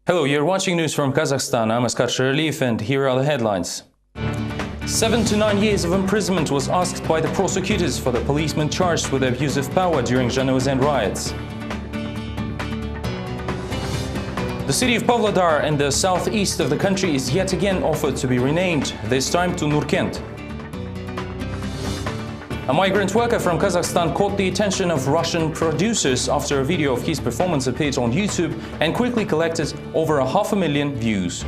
Hello, you're watching news from Kazakhstan. I'm Askar Sherlief, and here are the headlines. 7 to 9 years of imprisonment was asked by the prosecutors for the policeman charged with abuse of power during Zhanaozen riots. The city of Pavlodar in the southeast of the country is yet again offered to be renamed, this time to Nurkent. A migrant worker from Kazakhstan caught the attention of Russian producers after a video of his performance appeared on YouTube and quickly collected over 500,000 views.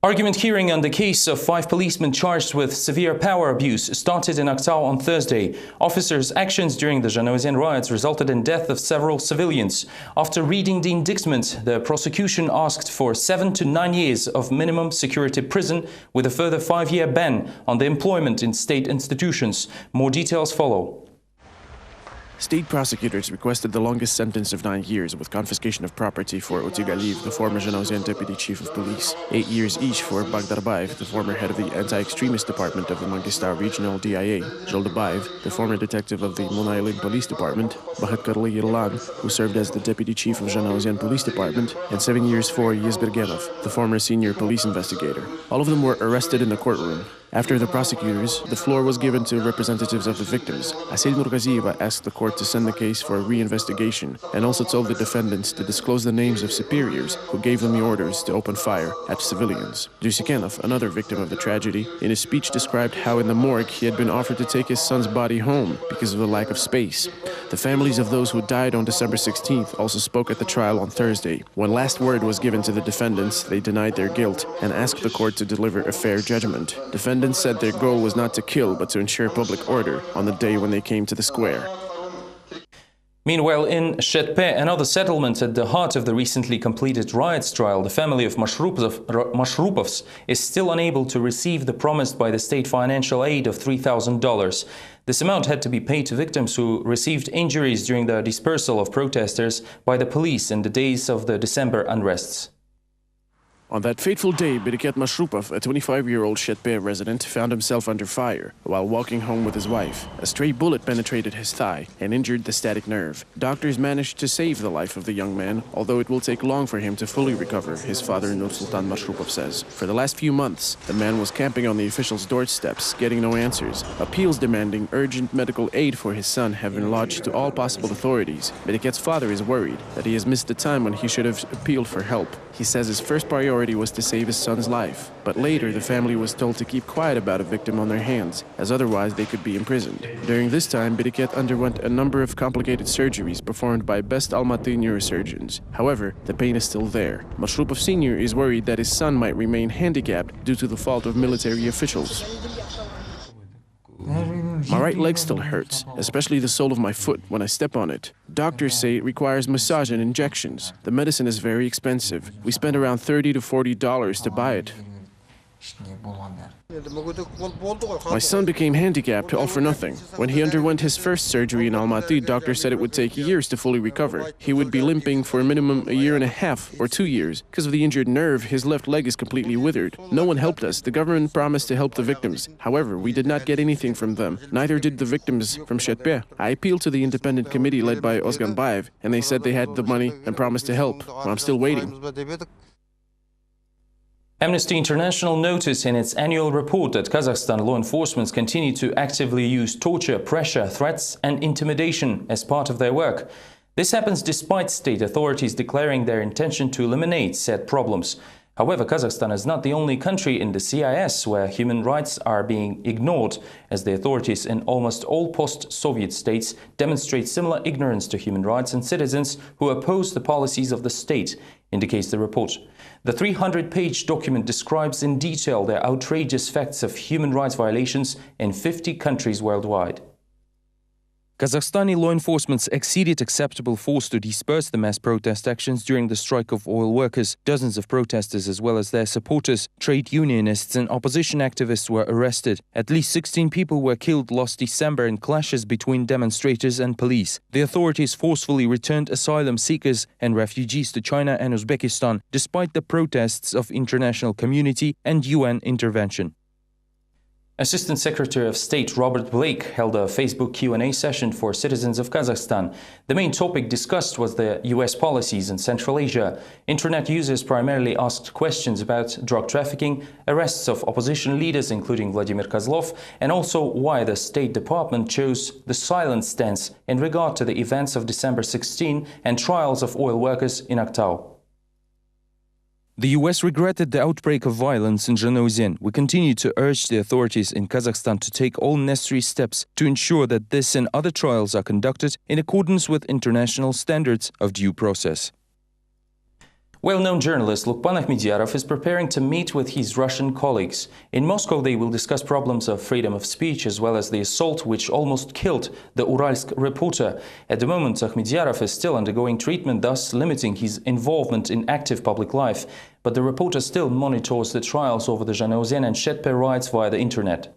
Argument hearing on the case of 5 policemen charged with severe power abuse started in Aktau on Thursday. Officers' actions during the Zhanaozen riots resulted in death of several civilians. After reading the indictment, the prosecution asked for 7 to 9 years of minimum security prison with a further 5-year ban on the employment in state institutions. More details follow. State prosecutors requested the longest sentence of 9 years with confiscation of property for Otigaliyev, the former Zhanaozen deputy chief of police, 8 years each for Bagdarbayev, the former head of the anti-extremist department of the Mangistau regional DIA, Zholdabayev, the former detective of the Munaylin police department, Bahatkarly Yerlan, who served as the deputy chief of Zhanaozen police department, and 7 years for Yezbergenov, the former senior police investigator. All of them were arrested in the courtroom. After the prosecutors, the floor was given to representatives of the victims. Asil Nurgaziyeva asked the court to send the case for a re-investigation and also told the defendants to disclose the names of superiors who gave them the orders to open fire at civilians. Dusikenov, another victim of the tragedy, in his speech described how in the morgue he had been offered to take his son's body home because of the lack of space. The families of those who died on December 16th also spoke at the trial on Thursday. When last word was given to the defendants, they denied their guilt and asked the court to deliver a fair judgment. Defendants said their goal was not to kill, but to ensure public order on the day when they came to the square. Meanwhile, in Shetpe, another settlement at the heart of the recently completed riots trial, the family of Mashrupovs is still unable to receive the promised by the state financial aid of $3,000. This amount had to be paid to victims who received injuries during the dispersal of protesters by the police in the days of the December unrests. On that fateful day, Beriket Mashrupov, a 25-year-old Shetpe resident, found himself under fire while walking home with his wife. A stray bullet penetrated his thigh and injured the static nerve. Doctors managed to save the life of the young man, although it will take long for him to fully recover, his father Nursultan Mashrupov says. For the last few months, the man was camping on the officials' doorsteps, getting no answers. Appeals demanding urgent medical aid for his son have been lodged to all possible authorities. Beriket's father is worried that he has missed the time when he should have appealed for help. He says his first priority was to save his son's life, but later the family was told to keep quiet about a victim on their hands, as otherwise they could be imprisoned. During this time, Beriket underwent a number of complicated surgeries performed by best Almaty neurosurgeons. However, the pain is still there. Mashrupov Sr. is worried that his son might remain handicapped due to the fault of military officials. My right leg still hurts, especially the sole of my foot when I step on it. Doctors say it requires massage and injections. The medicine is very expensive. We spend around $30 to $40 to buy it. My son became handicapped all for nothing. When he underwent his first surgery in Almaty, doctors said it would take years to fully recover. He would be limping for a minimum 1.5 years or 2 years. Because of the injured nerve, his left leg is completely withered. No one helped us. The government promised to help the victims. However, we did not get anything from them. Neither did the victims from Shetpe. I appealed to the independent committee led by Ozganbayev, and they said they had the money and promised to help. Well, I'm still waiting. Amnesty International noticed in its annual report that Kazakhstan law enforcement continue to actively use torture, pressure, threats and intimidation as part of their work. This happens despite state authorities declaring their intention to eliminate said problems. However, Kazakhstan is not the only country in the CIS where human rights are being ignored, as the authorities in almost all post-Soviet states demonstrate similar ignorance to human rights and citizens who oppose the policies of the state, indicates the report. The 300-page document describes in detail the outrageous facts of human rights violations in 50 countries worldwide. Kazakhstani law enforcement exceeded acceptable force to disperse the mass protest actions during the strike of oil workers. Dozens of protesters as well as their supporters, trade unionists and opposition activists were arrested. At least 16 people were killed last December in clashes between demonstrators and police. The authorities forcefully returned asylum seekers and refugees to China and Uzbekistan, despite the protests of international community and UN intervention. Assistant Secretary of State Robert Blake held a Facebook Q&A session for citizens of Kazakhstan. The main topic discussed was the US policies in Central Asia. Internet users primarily asked questions about drug trafficking, arrests of opposition leaders including Vladimir Kozlov, and also why the State Department chose the silent stance in regard to the events of December 16 and trials of oil workers in Aktau. The US regretted the outbreak of violence in Zhanaozen. We continue to urge the authorities in Kazakhstan to take all necessary steps to ensure that this and other trials are conducted in accordance with international standards of due process. Well-known journalist Lukpan Akhmedyarov is preparing to meet with his Russian colleagues. In Moscow, they will discuss problems of freedom of speech as well as the assault which almost killed the Uralsk reporter. At the moment, Akhmedyarov is still undergoing treatment, thus limiting his involvement in active public life. But the reporter still monitors the trials over the Zhanaozen and Shetpe riots via the internet.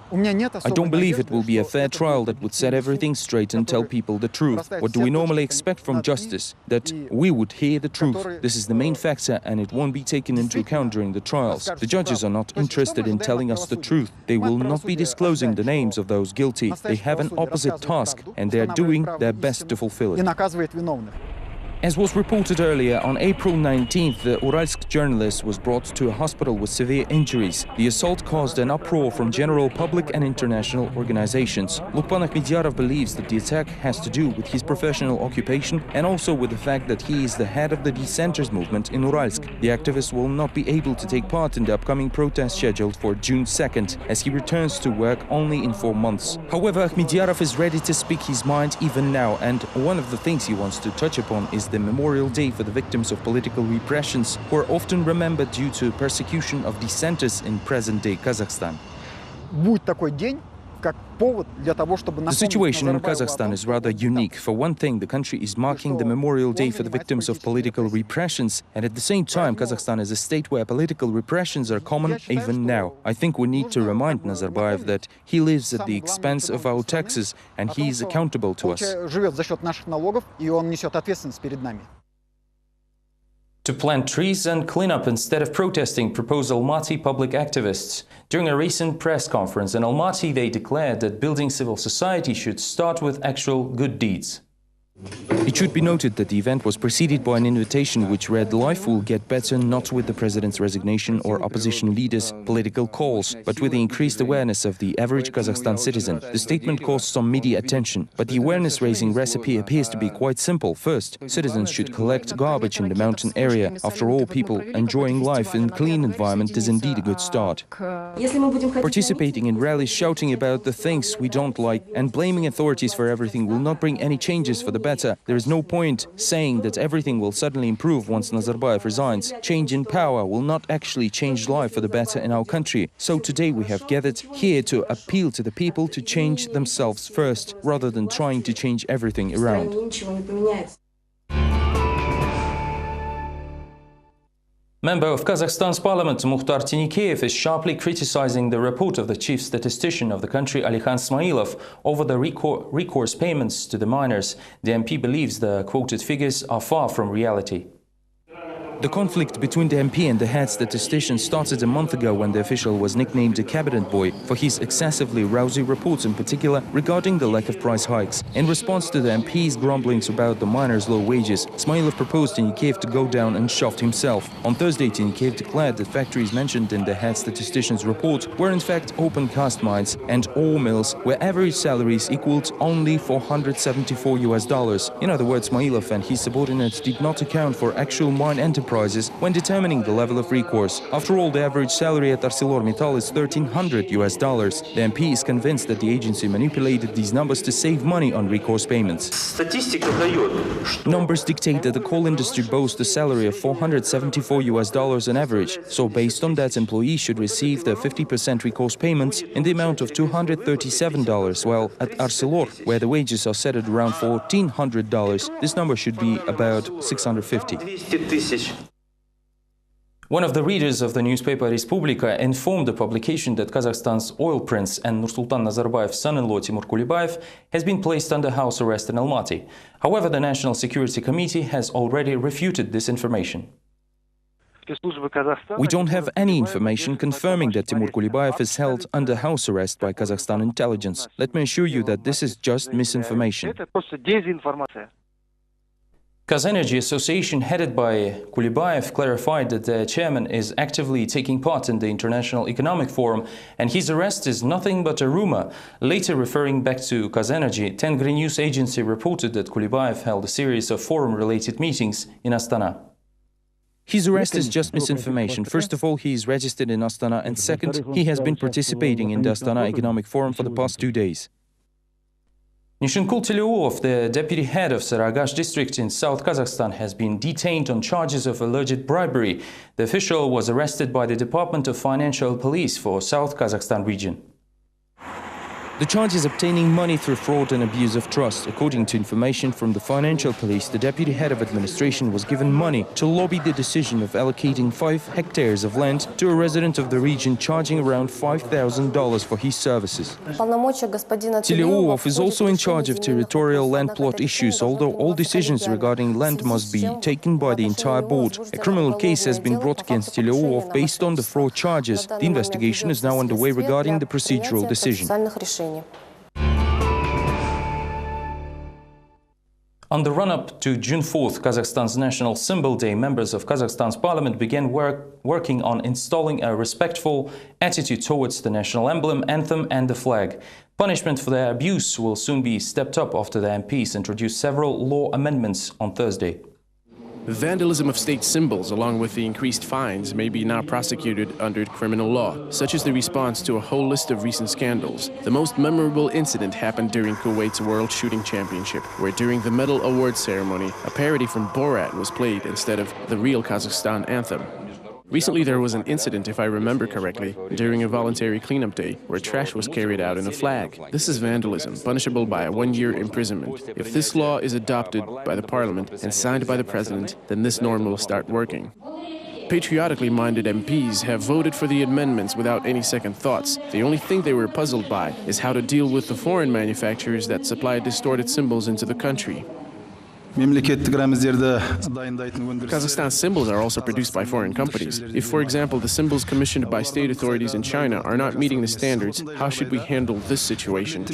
I don't believe it will be a fair trial that would set everything straight and tell people the truth. What do we normally expect from justice? That we would hear the truth. This is the main factor, and it won't be taken into account during the trials. The judges are not interested in telling us the truth. They will not be disclosing the names of those guilty. They have an opposite task, and they are doing their best to fulfill it. As was reported earlier, on April 19th, the Uralsk journalist was brought to a hospital with severe injuries. The assault caused an uproar from general public and international organizations. Lukpan Akhmedyarov believes that the attack has to do with his professional occupation and also with the fact that he is the head of the dissenters movement in Uralsk. The activist will not be able to take part in the upcoming protest scheduled for June 2nd, as he returns to work only in 4 months. However, Akhmedyarov is ready to speak his mind even now, and one of the things he wants to touch upon is the Memorial Day for the victims of political repressions, who are often remembered due to persecution of dissenters in present-day Kazakhstan. The situation in Kazakhstan is rather unique. For one thing, the country is marking the Memorial Day for the victims of political repressions, and at the same time, Kazakhstan is a state where political repressions are common even now. I think we need to remind Nazarbayev that he lives at the expense of our taxes and he is accountable to us. To plant trees and clean up instead of protesting, propose Almaty public activists. During a recent press conference in Almaty, they declared that building civil society should start with actual good deeds. It should be noted that the event was preceded by an invitation which read, "Life will get better not with the president's resignation or opposition leaders' political calls, but with the increased awareness of the average Kazakhstan citizen." The statement caused some media attention, but the awareness-raising recipe appears to be quite simple. First, citizens should collect garbage in the mountain area. After all, people enjoying life in a clean environment is indeed a good start. Participating in rallies, shouting about the things we don't like, and blaming authorities for everything will not bring any changes for the better. There is no point saying that everything will suddenly improve once Nazarbayev resigns. Change in power will not actually change life for the better in our country. So today we have gathered here to appeal to the people to change themselves first, rather than trying to change everything around. Member of Kazakhstan's parliament, Mukhtar Tinikeyev, is sharply criticizing the report of the chief statistician of the country, Alikhan Smailov, over the recourse payments to the miners. The MP believes the quoted figures are far from reality. The conflict between the MP and the head statistician started a month ago when the official was nicknamed a cabinet boy for his excessively rousy reports, in particular regarding the lack of price hikes. In response to the MP's grumblings about the miners' low wages, Smailov proposed Tinikeyev to go down and shaft himself. On Thursday, Tinikeyev declared that factories mentioned in the head statistician's report were in fact open cast mines and ore mills where average salaries equaled only $474. In other words, Smailov and his subordinates did not account for actual mine enterprises when determining the level of recourse. After all, the average salary at ArcelorMittal is $1,300. The MP is convinced that the agency manipulated these numbers to save money on recourse payments. Numbers dictate that the coal industry boasts a salary of $474 on average. So based on that, employees should receive the 50% recourse payments in the amount of $237, while at Arcelor, where the wages are set at around $1,400, this number should be about $650. One of the readers of the newspaper Respublika informed the publication that Kazakhstan's oil prince and Nursultan Nazarbayev's son-in-law Timur Kulibayev has been placed under house arrest in Almaty. However, the National Security Committee has already refuted this information. We don't have any information confirming that Timur Kulibayev is held under house arrest by Kazakhstan intelligence. Let me assure you that this is just misinformation. Kazenergy Association headed by Kulibayev clarified that the chairman is actively taking part in the International Economic Forum and his arrest is nothing but a rumor. Later referring back to Kazenergy, Tengri news agency reported that Kulibayev held a series of forum-related meetings in Astana. His arrest is just misinformation. First of all, he is registered in Astana, and second, he has been participating in the Astana Economic Forum for the past 2 days. Nishinkul Tiliuov, the deputy head of Saragash district in South Kazakhstan, has been detained on charges of alleged bribery. The official was arrested by the Department of Financial Police for South Kazakhstan region. The charge is obtaining money through fraud and abuse of trust. According to information from the financial police, the deputy head of administration was given money to lobby the decision of allocating 5 hectares of land to a resident of the region, charging around $5,000 for his services. Tiliuov is also in charge of territorial land plot issues, although all decisions regarding land must be taken by the entire board. A criminal case has been brought against Tiliuov based on the fraud charges. The investigation is now underway regarding the procedural decision. On the run-up to June 4th, Kazakhstan's National Symbol Day, members of Kazakhstan's parliament began working on installing a respectful attitude towards the national emblem, anthem and the flag. Punishment for their abuse will soon be stepped up after the MPs introduced several law amendments on Thursday. Vandalism of state symbols, along with the increased fines, may be now prosecuted under criminal law. Such is the response to a whole list of recent scandals. The most memorable incident happened during Kuwait's World Shooting Championship, where during the medal award ceremony, a parody from Borat was played instead of the real Kazakhstan anthem. Recently, there was an incident, if I remember correctly, during a voluntary cleanup day, where trash was carried out in a flag. This is vandalism, punishable by a 1-year imprisonment. If this law is adopted by the parliament and signed by the president, then this norm will start working. Patriotically minded MPs have voted for the amendments without any second thoughts. The only thing they were puzzled by is how to deal with the foreign manufacturers that supply distorted symbols into the country. Kazakhstan's symbols are also produced by foreign companies. If, for example, the symbols commissioned by state authorities in China are not meeting the standards, how should we handle this situation?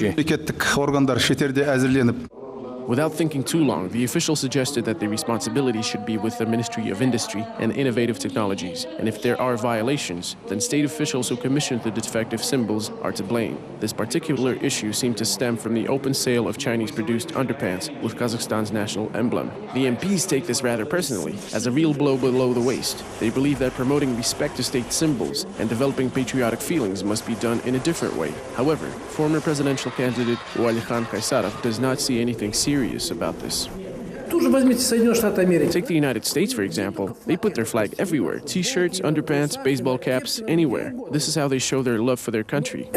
Without thinking too long, the official suggested that the responsibility should be with the Ministry of Industry and Innovative Technologies, and if there are violations, then state officials who commissioned the defective symbols are to blame. This particular issue seemed to stem from the open sale of Chinese-produced underpants with Kazakhstan's national emblem. The MPs take this rather personally, as a real blow below the waist. They believe that promoting respect to state symbols and developing patriotic feelings must be done in a different way. However, former presidential candidate Kazakhstan Kaysarov does not see anything serious about this. Take the United States, for example. They put their flag everywhere. T-shirts, underpants, baseball caps, anywhere. This is how they show their love for their country.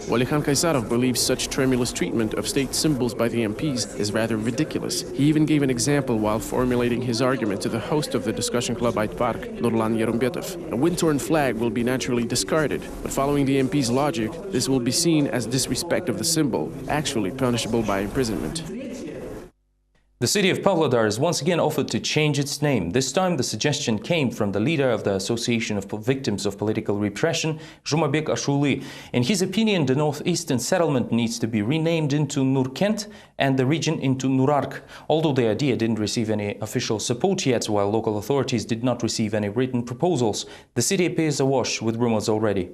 Kazakhstan Kaysarov believes such tremulous treatment of state symbols by the MPs is rather ridiculous. He even gave an example while formulating his argument to the host of the discussion club Ayt Park, Nurlan Yerumbetov. A wind-torn flag will be naturally discarded, but following the MP's logic, this will be seen as disrespect of the symbol, actually punishable by imprisonment. The city of Pavlodar is once again offered to change its name. This time the suggestion came from the leader of the Association of Victims of Political Repression, Zhumabek Ashuli. In his opinion, the northeastern settlement needs to be renamed into Nurkent and the region into Nurark. Although the idea didn't receive any official support yet, while local authorities did not receive any written proposals, the city appears awash with rumors already.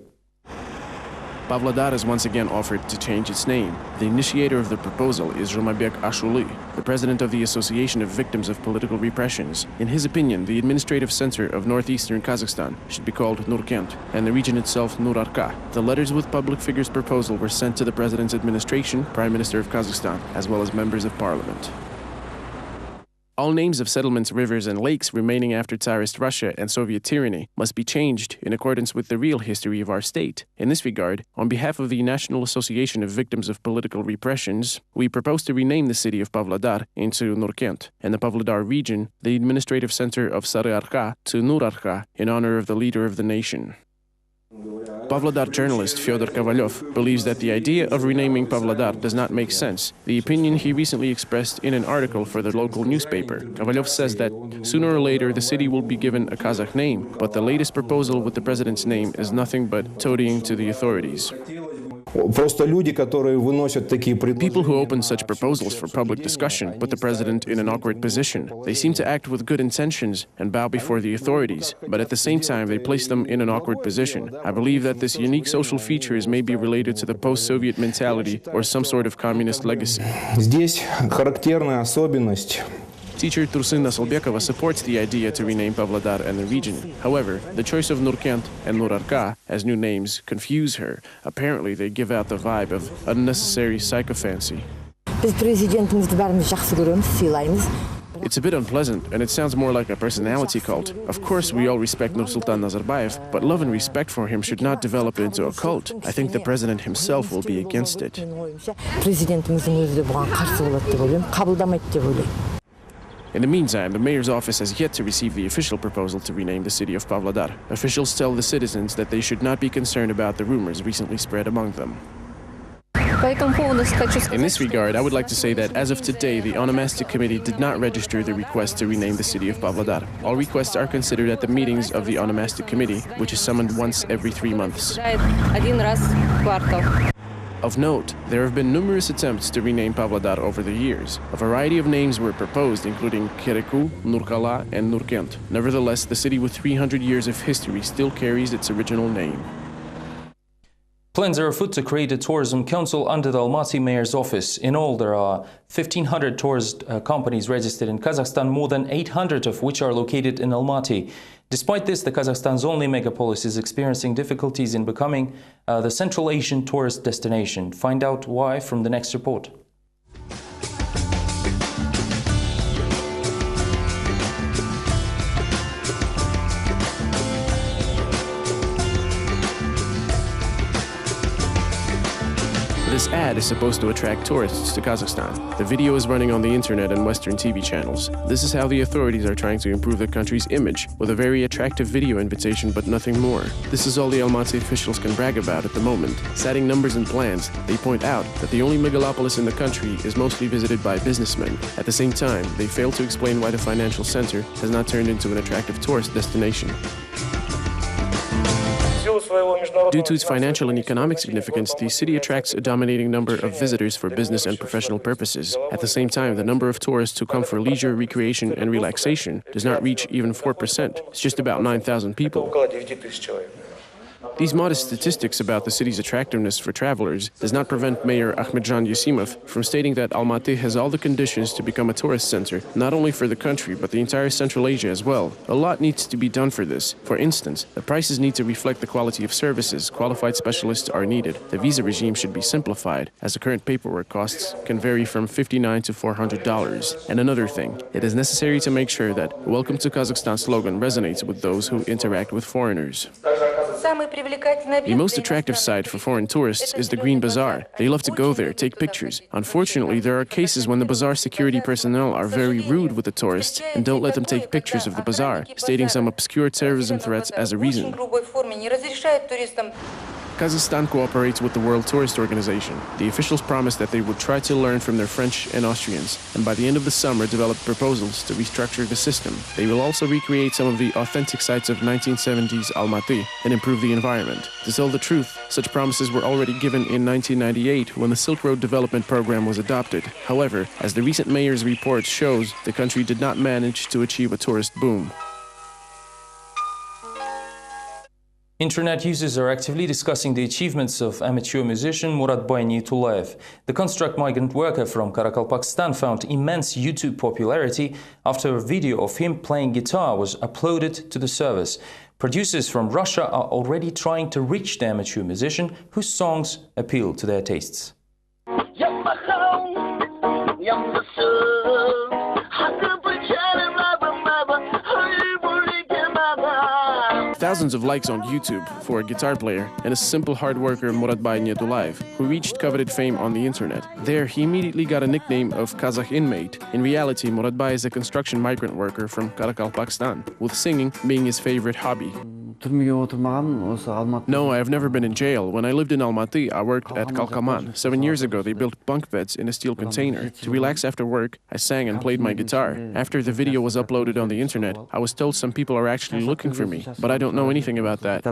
Pavlodar is once again offered to change its name. The initiator of the proposal is Zhumabek Ashuli, the president of the Association of Victims of Political Repressions. In his opinion, the administrative center of northeastern Kazakhstan should be called Nurkent, and the region itself Nurarka. The letters with public figures' proposal were sent to the president's administration, Prime Minister of Kazakhstan, as well as members of parliament. All names of settlements, rivers, and lakes remaining after Tsarist Russia and Soviet tyranny must be changed in accordance with the real history of our state. In this regard, on behalf of the National Association of Victims of Political Repressions, we propose to rename the city of Pavlodar into Nurkent, and the Pavlodar region, the administrative center of Saryarka, to Nurarka, in honor of the leader of the nation. Pavlodar journalist Fyodor Kovalyov believes that the idea of renaming Pavlodar does not make sense, the opinion he recently expressed in an article for the local newspaper. Kovalyov says that sooner or later the city will be given a Kazakh name, but the latest proposal with the president's name is nothing but toadying to the authorities. People who open such proposals for public discussion put the president in an awkward position. They seem to act with good intentions and bow before the authorities, but at the same time they place them in an awkward position. I believe that this unique social features may be related to the post-Soviet mentality or some sort of communist legacy. Здесь характерная особенность. Teacher Tursun Nasolbekova supports the idea to rename Pavlodar and the region. However, the choice of Nurkent and Nurarka as new names confuse her. Apparently, they give out the vibe of unnecessary sycophancy. It's a bit unpleasant, and it sounds more like a personality cult. Of course, we all respect Nursultan Nazarbayev, but love and respect for him should not develop into a cult. I think the president himself will be against it. In the meantime, the mayor's office has yet to receive the official proposal to rename the city of Pavlodar. Officials tell the citizens that they should not be concerned about the rumors recently spread among them. In this regard, I would like to say that as of today, the onomastic committee did not register the request to rename the city of Pavlodar. All requests are considered at the meetings of the onomastic committee, which is summoned once every 3 months. Of note, there have been numerous attempts to rename Pavlodar over the years. A variety of names were proposed, including Kereku, Nurkala, and Nurkent. Nevertheless, the city with 300 years of history still carries its original name. Plans are afoot to create a tourism council under the Almaty mayor's office. In all, there are 1,500 tourist companies registered in Kazakhstan, more than 800 of which are located in Almaty. Despite this, the Kazakhstan's only megapolis is experiencing difficulties in becoming the Central Asian tourist destination. Find out why from the next report. This ad is supposed to attract tourists to Kazakhstan. The video is running on the internet and Western TV channels. This is how the authorities are trying to improve the country's image, with a very attractive video invitation but nothing more. This is all the Almaty officials can brag about at the moment. Citing numbers and plans, they point out that the only megalopolis in the country is mostly visited by businessmen. At the same time, they fail to explain why the financial center has not turned into an attractive tourist destination. Due to its financial and economic significance, the city attracts a dominating number of visitors for business and professional purposes. At the same time, the number of tourists who come for leisure, recreation, and relaxation does not reach even 4%. It's just about 9,000 people. These modest statistics about the city's attractiveness for travelers does not prevent Mayor Ahmedjan Yusimov from stating that Almaty has all the conditions to become a tourist center, not only for the country, but the entire Central Asia as well. A lot needs to be done for this. For instance, the prices need to reflect the quality of services. Qualified specialists are needed. The visa regime should be simplified, as the current paperwork costs can vary from $59 to $400. And another thing, it is necessary to make sure that Welcome to Kazakhstan slogan resonates with those who interact with foreigners. The most attractive site for foreign tourists is the Green Bazaar. They love to go there, take pictures. Unfortunately, there are cases when the bazaar security personnel are very rude with the tourists and don't let them take pictures of the bazaar, stating some obscure terrorism threats as a reason. Kazakhstan cooperates with the World Tourist Organization. The officials promised that they would try to learn from their French and Austrians, and by the end of the summer develop proposals to restructure the system. They will also recreate some of the authentic sites of 1970s Almaty and improve the environment. To tell the truth, such promises were already given in 1998 when the Silk Road Development Program was adopted. However, as the recent mayor's report shows, the country did not manage to achieve a tourist boom. Internet users are actively discussing the achievements of amateur musician Muratbay Niyatullayev. The construct migrant worker from Pakistan found immense YouTube popularity after a video of him playing guitar was uploaded to the service. Producers from Russia are already trying to reach the amateur musician whose songs appeal to their tastes. Thousands of likes on YouTube for a guitar player and a simple hard worker Muratbay Niyatullayev, who reached coveted fame on the internet. There, he immediately got a nickname of Kazakh inmate. In reality, Muratbay is a construction migrant worker from Pakistan, with singing being his favorite hobby. No, I have never been in jail. When I lived in Almaty, I worked at Kalkaman. 7 years ago, they built bunk beds in a steel container. To relax after work, I sang and played my guitar. After the video was uploaded on the internet, I was told some people are actually looking for me, but I don't know anything about that.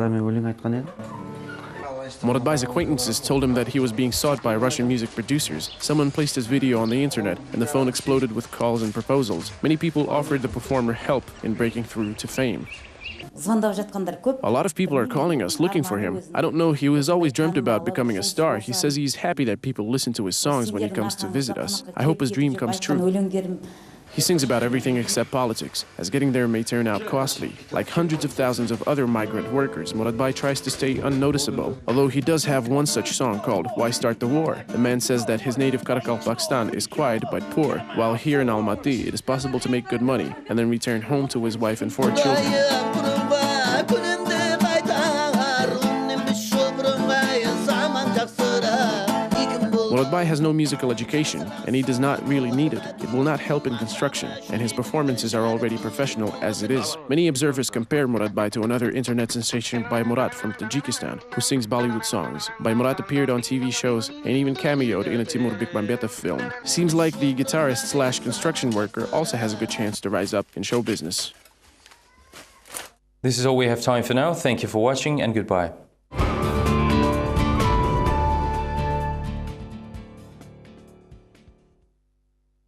Muradbay's acquaintances told him that he was being sought by Russian music producers. Someone placed his video on the internet, and the phone exploded with calls and proposals. Many people offered the performer help in breaking through to fame. A lot of people are calling us, looking for him. I don't know, he has always dreamt about becoming a star. He says he's happy that people listen to his songs when he comes to visit us. I hope his dream comes true. He sings about everything except politics, as getting there may turn out costly. Like hundreds of thousands of other migrant workers, Muradbay tries to stay unnoticeable, although he does have one such song called Why Start the War? The man says that his native Kazakhstan is quiet but poor, while here in Almaty it is possible to make good money and then return home to his wife and 4 children. Muradbay has no musical education, and he does not really need it. It will not help in construction, and his performances are already professional as it is. Many observers compare Muradbay to another internet sensation Bay Murat from Tajikistan, who sings Bollywood songs. Bay Murat appeared on TV shows and even cameoed in a Timur Bekmambetov film. Seems like the guitarist/construction worker also has a good chance to rise up in show business. This is all we have time for now. Thank you for watching and goodbye.